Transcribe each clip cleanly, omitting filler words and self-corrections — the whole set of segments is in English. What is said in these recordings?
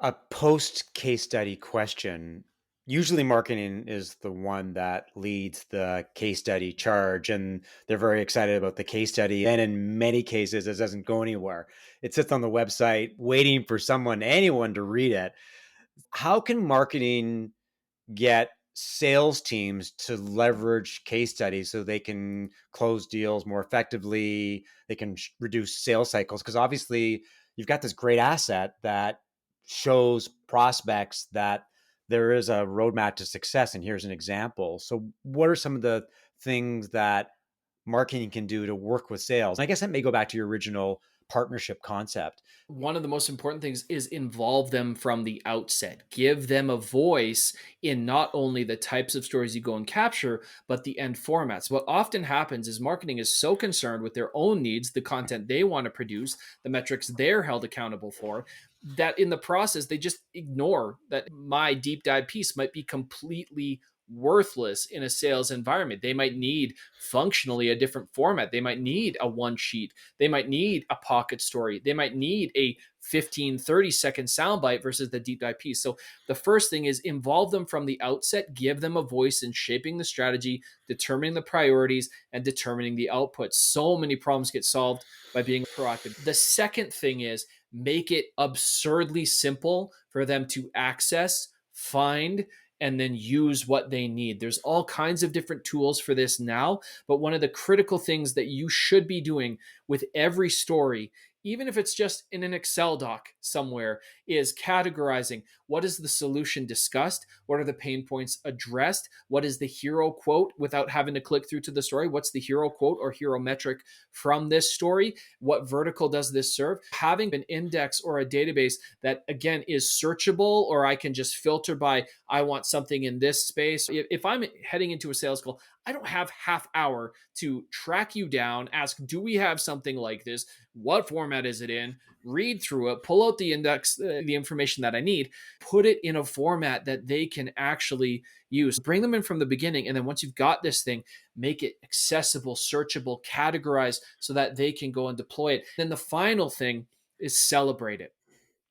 A post case study question. Usually, marketing is the one that leads the case study charge, and they're very excited about the case study. And in many cases, it doesn't go anywhere. It sits on the website waiting for anyone to read it. How can marketing get sales teams to leverage case studies so they can close deals more effectively? They can reduce sales cycles because obviously you've got this great asset that shows prospects that there is a roadmap to success. And here's an example. So, what are some of the things that marketing can do to work with sales? And I guess that may go back to your original partnership concept. One of the most important things is involve them from the outset. Give them a voice in not only the types of stories you go and capture, but the end formats. What often happens is marketing is so concerned with their own needs, the content they want to produce, the metrics they're held accountable for, that in the process, they just ignore that my deep dive piece might be completely worthless in a sales environment. They might need functionally a different format. They might need a one sheet. They might need a pocket story. They might need a 15, 30 second soundbite versus the deep dive piece. So the first thing is involve them from the outset, give them a voice in shaping the strategy, determining the priorities, and determining the output. So many problems get solved by being proactive. The second thing is make it absurdly simple for them to access, find, and then use what they need. There's all kinds of different tools for this now, but one of the critical things that you should be doing with every story, even if it's just in an Excel doc somewhere, is categorizing what is the solution discussed, what are the pain points addressed, what is the hero quote without having to click through to the story, what's the hero quote or hero metric from this story, what vertical does this serve. Having an index or a database that, again, is searchable, or I can just filter by I want something in this space. If I'm heading into a sales call, I don't have half hour to track you down, ask, do we have something like this? What format is it in? Read through it, pull out the index, the information that I need, put it in a format that they can actually use. Bring them in from the beginning. And then once you've got this thing, make it accessible, searchable, categorize so that they can go and deploy it. Then the final thing is celebrate it.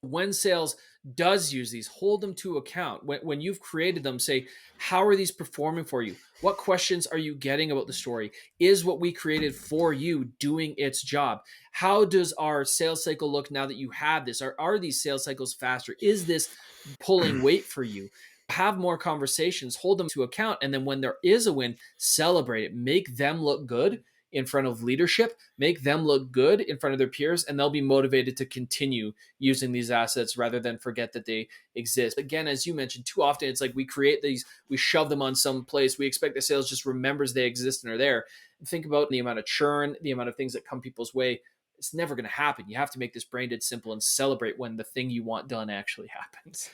When sales does use these, hold them to account. When you've created them, say, how are these performing for you? What questions are you getting about the story? Is what we created for you doing its job? How does our sales cycle look now that you have this? Are these sales cycles faster? Is this pulling weight for you? Have more conversations, hold them to account. And then when there is a win, celebrate it. Make them look good in front of leadership, make them look good in front of their peers, and they'll be motivated to continue using these assets rather than forget that they exist. Again, as you mentioned, too often it's like we create these, we shove them on some place. We expect the sales just remembers they exist and are there. Think about the amount of churn, the amount of things that come people's way. It's never going to happen. You have to make this brain dead simple and celebrate when the thing you want done actually happens.